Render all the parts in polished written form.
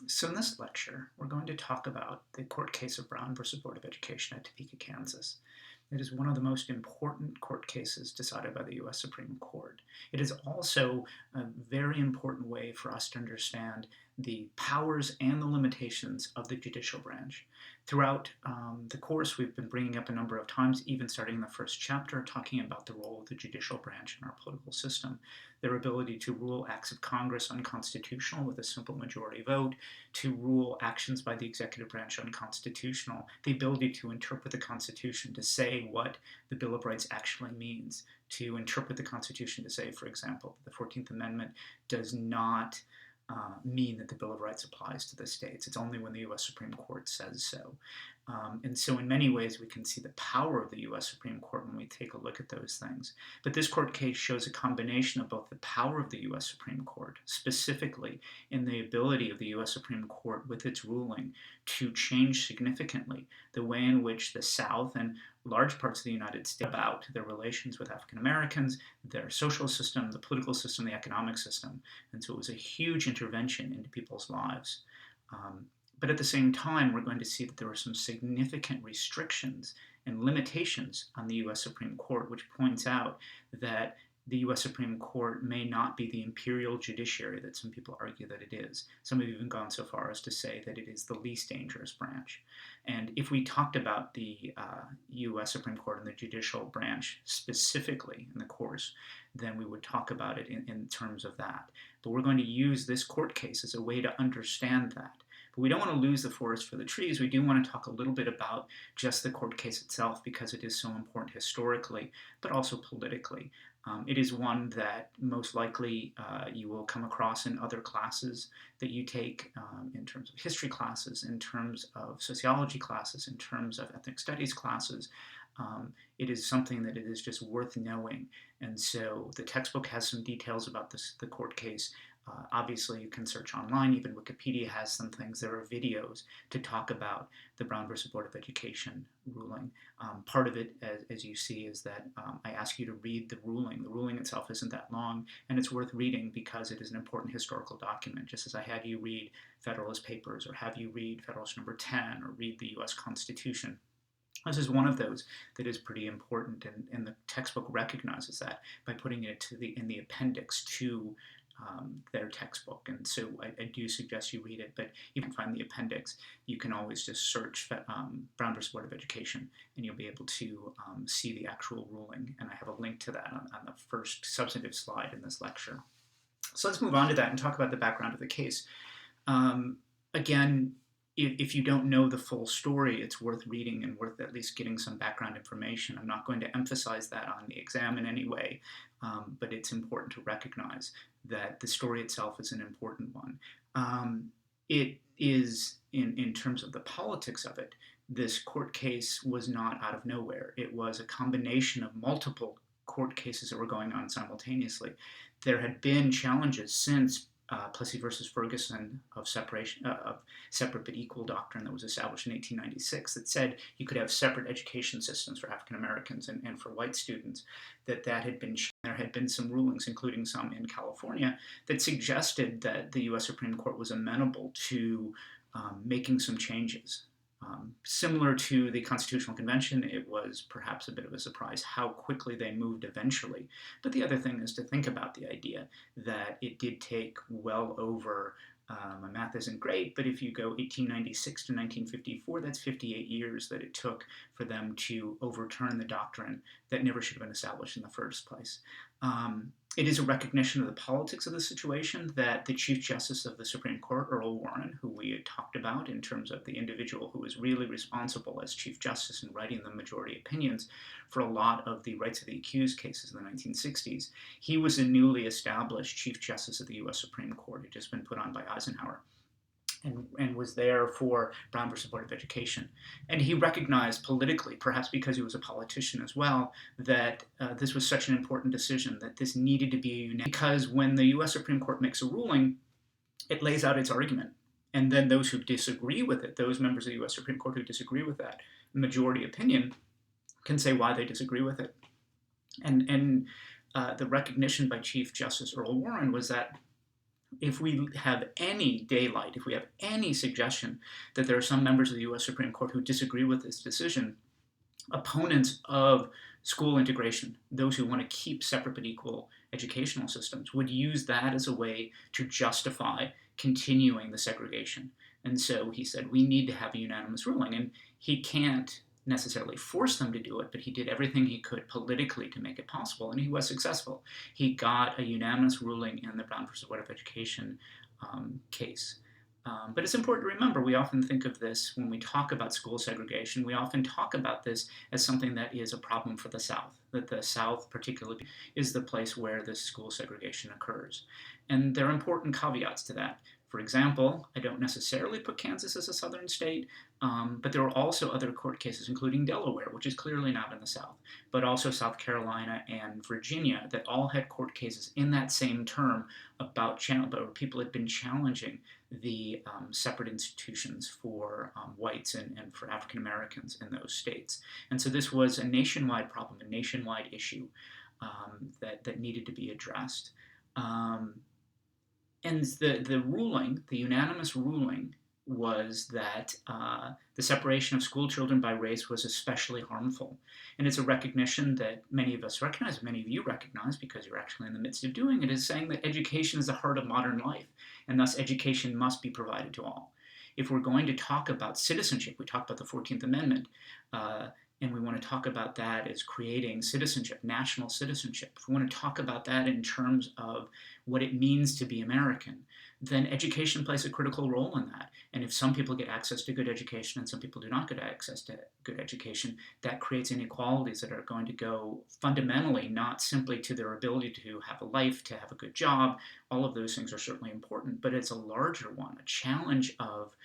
So in this lecture, we're going to talk about the court case of Brown versus Board of Education at Topeka, Kansas. It is one of the most important court cases decided by the U.S. Supreme Court. It is also a very important way for us to understand the powers and the limitations of the judicial branch. Throughout the course, we've been bringing up a number of times, even starting in the first chapter, talking about the role of the judicial branch in our political system, their ability to rule acts of Congress unconstitutional with a simple majority vote, to rule actions by the executive branch unconstitutional, the ability to interpret the Constitution to say what the Bill of Rights actually means, to interpret the Constitution to say, for example, that the 14th Amendment does not mean that the Bill of Rights applies to the states. It's only when the U.S. Supreme Court says so. And so in many ways, we can see the power of the U.S. Supreme Court when we take a look at those things. But this court case shows a combination of both the power of the U.S. Supreme Court, specifically in the ability of the U.S. Supreme Court with its ruling to change significantly the way in which the South and large parts of the United States about their relations with African Americans, their social system, the political system, the economic system. And so it was a huge intervention into people's lives. But at the same time, we're going to see that there are some significant restrictions and limitations on the U.S. Supreme Court, which points out that the U.S. Supreme Court may not be the imperial judiciary that some people argue that it is. Some have even gone so far as to say that it is the least dangerous branch. And if we talked about the U.S. Supreme Court and the judicial branch specifically in the course, then we would talk about it in terms of that. But we're going to use this court case as a way to understand that. But we don't want to lose the forest for the trees. We do want to talk a little bit about just the court case itself because it is so important historically, but also politically. It is one that most likely you will come across in other classes that you take in terms of history classes, in terms of sociology classes, in terms of ethnic studies classes. It is something that it is just worth knowing. And so the textbook has some details about the court case. Obviously, you can search online. Even Wikipedia has some things. There are videos to talk about the Brown versus Board of Education ruling. Part of it, as you see, is that I ask you to read the ruling. The ruling itself isn't that long, and it's worth reading because it is an important historical document, just as I had you read Federalist Papers or have you read Federalist Number 10 or read the U.S. Constitution. This is one of those that is pretty important, and the textbook recognizes that by putting it in the appendix to their textbook. And so I do suggest you read it, but you can find the appendix. You can always just search Brown versus Board of Education, and you'll be able to see the actual ruling. And I have a link to that on the first substantive slide in this lecture. So let's move on to that and talk about the background of the case. Again, if you don't know the full story, it's worth reading and worth at least getting some background information. I'm not going to emphasize that on the exam in any way, but it's important to recognize that the story itself is an important one. It is, in terms of the politics of it, this court case was not out of nowhere. It was a combination of multiple court cases that were going on simultaneously. There had been challenges since Plessy versus Ferguson of separate but equal doctrine that was established in 1896 that said you could have separate education systems for African Americans and for white students. There had been some rulings, including some in California, that suggested that the U.S. Supreme Court was amenable to making some changes. Similar to the Constitutional Convention, it was perhaps a bit of a surprise how quickly they moved eventually. But the other thing is to think about the idea that it did take well over, my math isn't great, but if you go 1896 to 1954, that's 58 years that it took for them to overturn the doctrine that never should have been established in the first place. It is a recognition of the politics of the situation that the Chief Justice of the Supreme Court, Earl Warren, who we had talked about in terms of the individual who was really responsible as Chief Justice in writing the majority opinions for a lot of the rights of the accused cases in the 1960s, he was a newly established Chief Justice of the U.S. Supreme Court. It had just been put on by Eisenhower. And was there for Brown versus Board of Education. And he recognized politically, perhaps because he was a politician as well, that this was such an important decision, that this needed to be a unanimous. Because when the U.S. Supreme Court makes a ruling, it lays out its argument. And then those who disagree with it, those members of the U.S. Supreme Court who disagree with that majority opinion, can say why they disagree with it. And the recognition by Chief Justice Earl Warren was that If we have any daylight, if we have any suggestion that there are some members of the US Supreme Court who disagree with this decision, opponents of school integration, those who want to keep separate but equal educational systems, would use that as a way to justify continuing the segregation. And so he said, we need to have a unanimous ruling. And he can't necessarily force them to do it, but he did everything he could politically to make it possible, and he was successful. He got a unanimous ruling in the Brown versus Board of Education case. But it's important to remember, we often think of this when we talk about school segregation, we often talk about this as something that is a problem for the South, that the South particularly is the place where this school segregation occurs. And there are important caveats to that. For example, I don't necessarily put Kansas as a southern state, but there are also other court cases, including Delaware, which is clearly not in the South, but also South Carolina and Virginia, that all had court cases in that same term about where people had been challenging the separate institutions for whites and for African Americans in those states. And so this was a nationwide problem, a nationwide issue that needed to be addressed. And the ruling, the unanimous ruling, was that the separation of school children by race was especially harmful. And it's a recognition that many of us recognize, many of you recognize, because you're actually in the midst of doing it, is saying that education is the heart of modern life, and thus education must be provided to all. If we're going to talk about citizenship, we talk about the 14th Amendment, and we want to talk about that as creating citizenship, national citizenship. If we want to talk about that in terms of what it means to be American, then education plays a critical role in that. And if some people get access to good education and some people do not get access to good education, that creates inequalities that are going to go fundamentally not simply to their ability to have a life, to have a good job. All of those things are certainly important, but it's a larger one, a challenge of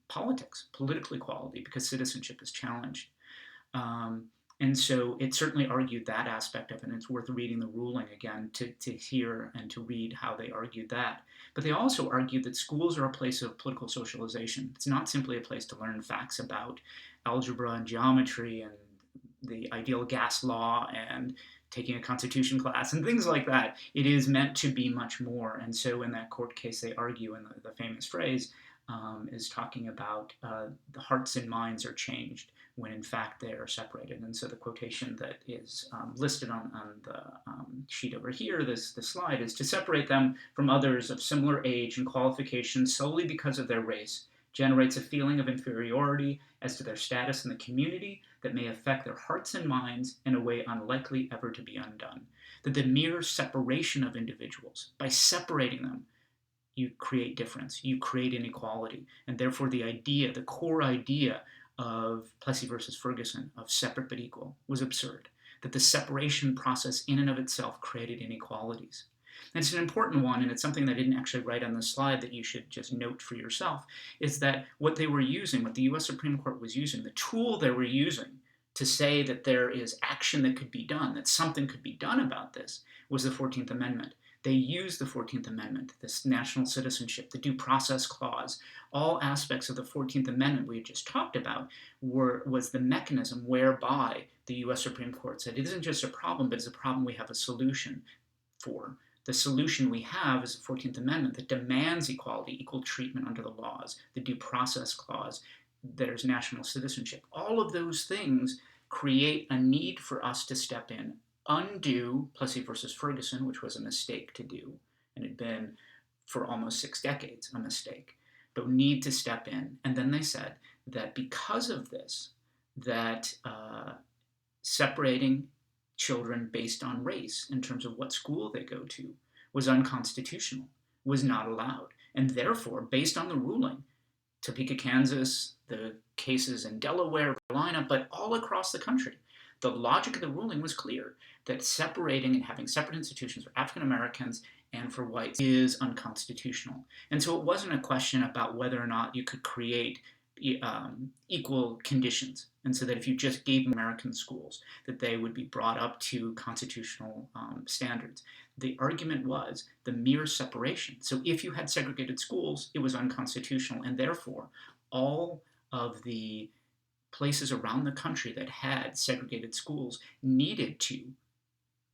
politics, political equality, because citizenship is challenged. And so it certainly argued that aspect of it, and it's worth reading the ruling again to hear and to read how they argued that. But they also argued that schools are a place of political socialization. It's not simply a place to learn facts about algebra and geometry and the ideal gas law and taking a constitution class and things like that. It is meant to be much more. And so in that court case, they argue, and the famous phrase is talking about the hearts and minds are changed when in fact they are separated. And so the quotation that is listed on the sheet over here, this slide, is to separate them from others of similar age and qualifications solely because of their race generates a feeling of inferiority as to their status in the community that may affect their hearts and minds in a way unlikely ever to be undone. That the mere separation of individuals, by separating them, you create difference, you create inequality, and therefore the core idea of Plessy versus Ferguson, of separate but equal, was absurd. That the separation process in and of itself created inequalities. And it's an important one, and it's something that I didn't actually write on the slide that you should just note for yourself, is that what they were using, what the US Supreme Court was using, the tool they were using to say that there is action that could be done, that something could be done about this, was the 14th Amendment. They used the 14th Amendment, this national citizenship, the due process clause, all aspects of the 14th Amendment we had just talked about was the mechanism whereby the US Supreme Court said it isn't just a problem, but it's a problem we have a solution for. The solution we have is the 14th Amendment that demands equality, equal treatment under the laws, the due process clause, there's national citizenship. All of those things create a need for us to step in, undo Plessy versus Ferguson, which was a mistake to do, and had been for almost 6 decades a mistake, but need to step in. And then they said that because of this, that separating children based on race in terms of what school they go to was unconstitutional, was not allowed. And therefore, based on the ruling, Topeka, Kansas, the cases in Delaware, Carolina, but all across the country, the logic of the ruling was clear, that separating and having separate institutions for African Americans and for whites is unconstitutional. And so it wasn't a question about whether or not you could create equal conditions, and so that if you just gave American schools, that they would be brought up to constitutional standards. The argument was the mere separation. So if you had segregated schools, it was unconstitutional, and therefore all of the places around the country that had segregated schools needed to,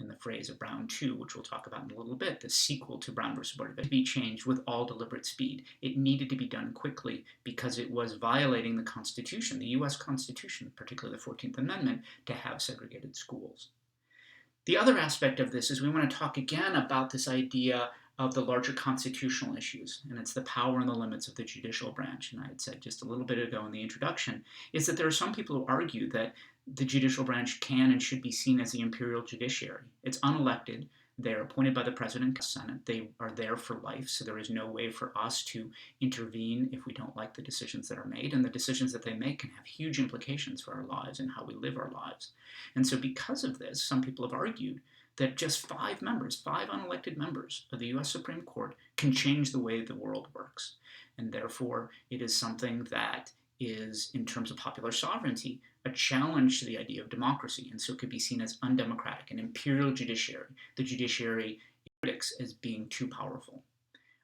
in the phrase of Brown 2, which we'll talk about in a little bit, the sequel to Brown versus Board of Education, be changed with all deliberate speed. It needed to be done quickly because it was violating the Constitution, the U.S. Constitution, particularly the 14th Amendment, to have segregated schools. The other aspect of this is we want to talk again about this idea of the larger constitutional issues, and it's the power and the limits of the judicial branch. And I had said just a little bit ago in the introduction, is that there are some people who argue that the judicial branch can and should be seen as the imperial judiciary. It's unelected. They're appointed by the President and the Senate. They are there for life, so there is no way for us to intervene if we don't like the decisions that are made, and the decisions that they make can have huge implications for our lives and how we live our lives. And so because of this, some people have argued that just 5 members, 5 unelected members of the U.S. Supreme Court can change the way the world works. And therefore, it is something that is, in terms of popular sovereignty, a challenge to the idea of democracy, and so it could be seen as undemocratic, an imperial judiciary, the judiciary critics as being too powerful.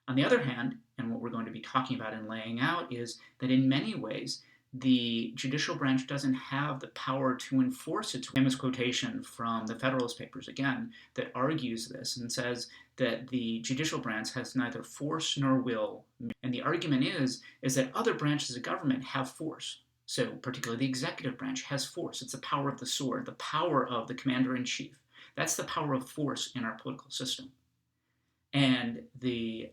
On the other hand, and what we're going to be talking about and laying out, is that in many ways, the judicial branch doesn't have the power to enforce its famous quotation from the Federalist Papers, again, that argues this and says that the judicial branch has neither force nor will. And the argument is that other branches of government have force. So particularly the executive branch has force. It's the power of the sword, the power of the commander-in-chief. That's the power of force in our political system. And the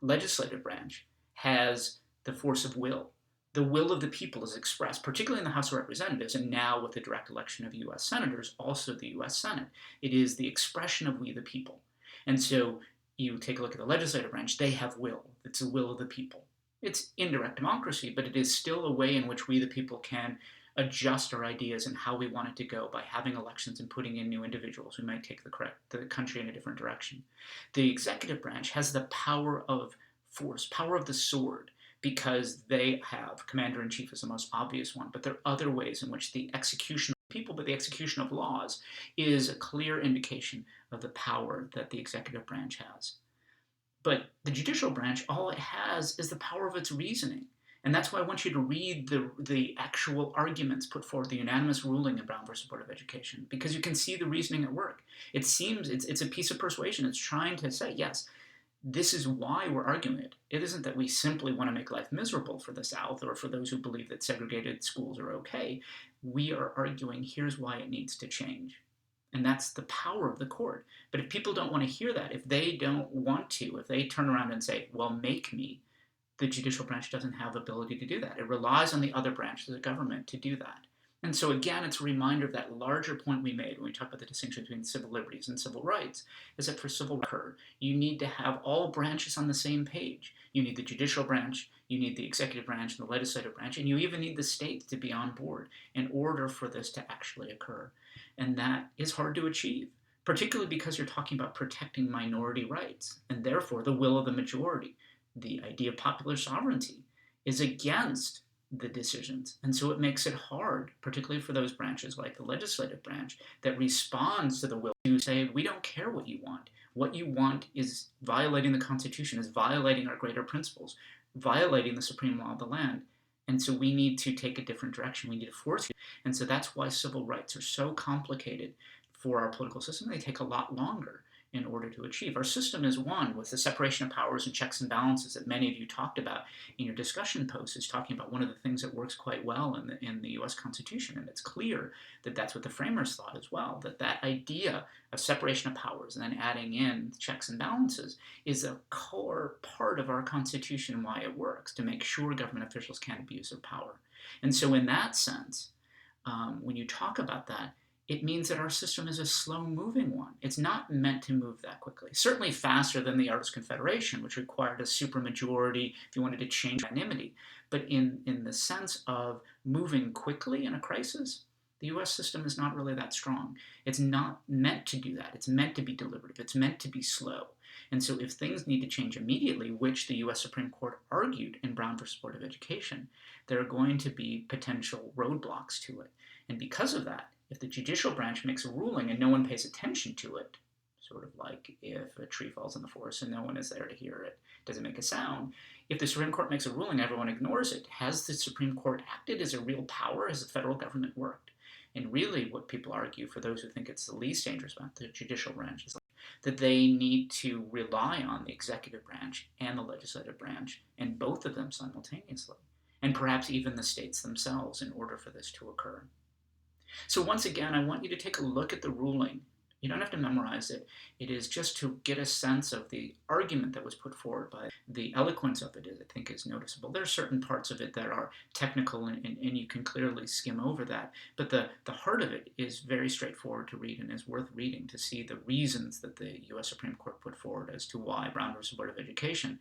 legislative branch has the force of will. The will of the people is expressed, particularly in the House of Representatives, and now with the direct election of U.S. senators, also the U.S. Senate. It is the expression of we the people. And so you take a look at the legislative branch, they have will. It's the will of the people. It's indirect democracy, but it is still a way in which we the people can adjust our ideas and how we want it to go by having elections and putting in new individuals who might take the country in a different direction. The executive branch has the power of force, power of the sword, because they have commander-in-chief is the most obvious one, but there are other ways in which the execution of people, but the execution of laws is a clear indication of the power that the executive branch has. But the judicial branch, all it has is the power of its reasoning. And that's why I want you to read the actual arguments put forward, the unanimous ruling in Brown versus Board of Education, because you can see the reasoning at work. It seems it's a piece of persuasion. It's trying to say, yes, this is why we're arguing it. It isn't that we simply want to make life miserable for the South or for those who believe that segregated schools are okay. We are arguing here's why it needs to change. And that's the power of the court. But if people don't want to hear that, if they don't want to, if they turn around and say, well, make me, the judicial branch doesn't have the ability to do that. It relies on the other branches of the government to do that. And so again, it's a reminder of that larger point we made when we talk about the distinction between civil liberties and civil rights, is that for civil rights, you need to have all branches on the same page. You need the judicial branch, you need the executive branch and the legislative branch, and you even need the states to be on board in order for this to actually occur. And that is hard to achieve, particularly because you're talking about protecting minority rights, and therefore the will of the majority. The idea of popular sovereignty is against the decisions. And so it makes it hard, particularly for those branches like the legislative branch, that responds to the will to say, we don't care what you want. What you want is violating the Constitution, is violating our greater principles, violating the supreme law of the land. And so we need to take a different direction. We need to force it. And so that's why civil rights are so complicated for our political system. They take a lot longer in order to achieve. Our system is one with the separation of powers and checks and balances that many of you talked about in your discussion posts, is talking about one of the things that works quite well in the US Constitution. And it's clear that that's what the framers thought as well, that idea of separation of powers and then adding in checks and balances is a core part of our Constitution and why it works, to make sure government officials can't abuse their power. And so in that sense, when you talk about that, it means that our system is a slow-moving one. It's not meant to move that quickly. Certainly faster than the Articles of Confederation, which required a supermajority if you wanted to change unanimity. But in the sense of moving quickly in a crisis, the U.S. system is not really that strong. It's not meant to do that. It's meant to be deliberative. It's meant to be slow. And so if things need to change immediately, which the U.S. Supreme Court argued in Brown versus Board of Education, there are going to be potential roadblocks to it. And because of that, if the judicial branch makes a ruling and no one pays attention to it, sort of like if a tree falls in the forest and no one is there to hear it, doesn't make a sound. If the Supreme Court makes a ruling, everyone ignores it. Has the Supreme Court acted as a real power? Has the federal government worked? And really, what people argue, for those who think it's the least dangerous branch, the judicial branch, is that they need to rely on the executive branch and the legislative branch, and both of them simultaneously, and perhaps even the states themselves, in order for this to occur. So once again, I want you to take a look at the ruling. You don't have to memorize it. It is just to get a sense of the argument that was put forward. By the eloquence of it, I think, is noticeable. There are certain parts of it that are technical, and you can clearly skim over that. But the heart of it is very straightforward to read and is worth reading to see the reasons that the U.S. Supreme Court put forward as to why Brown versus Board of Education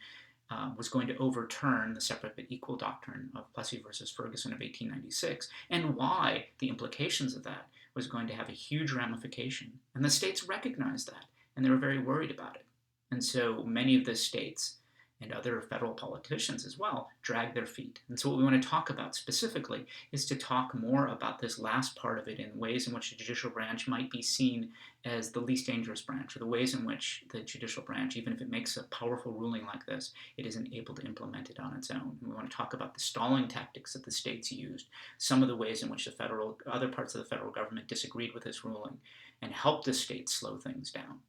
was going to overturn the separate but equal doctrine of Plessy versus Ferguson of 1896, and why the implications of that was going to have a huge ramification. And the states recognized that, and they were very worried about it. And so many of the states and other federal politicians as well drag their feet. And so what we want to talk about specifically is to talk more about this last part of it, in ways in which the judicial branch might be seen as the least dangerous branch, or the ways in which the judicial branch, even if it makes a powerful ruling like this, it isn't able to implement it on its own. And we want to talk about the stalling tactics that the states used, some of the ways in which other parts of the federal government disagreed with this ruling, and help the states slow things down.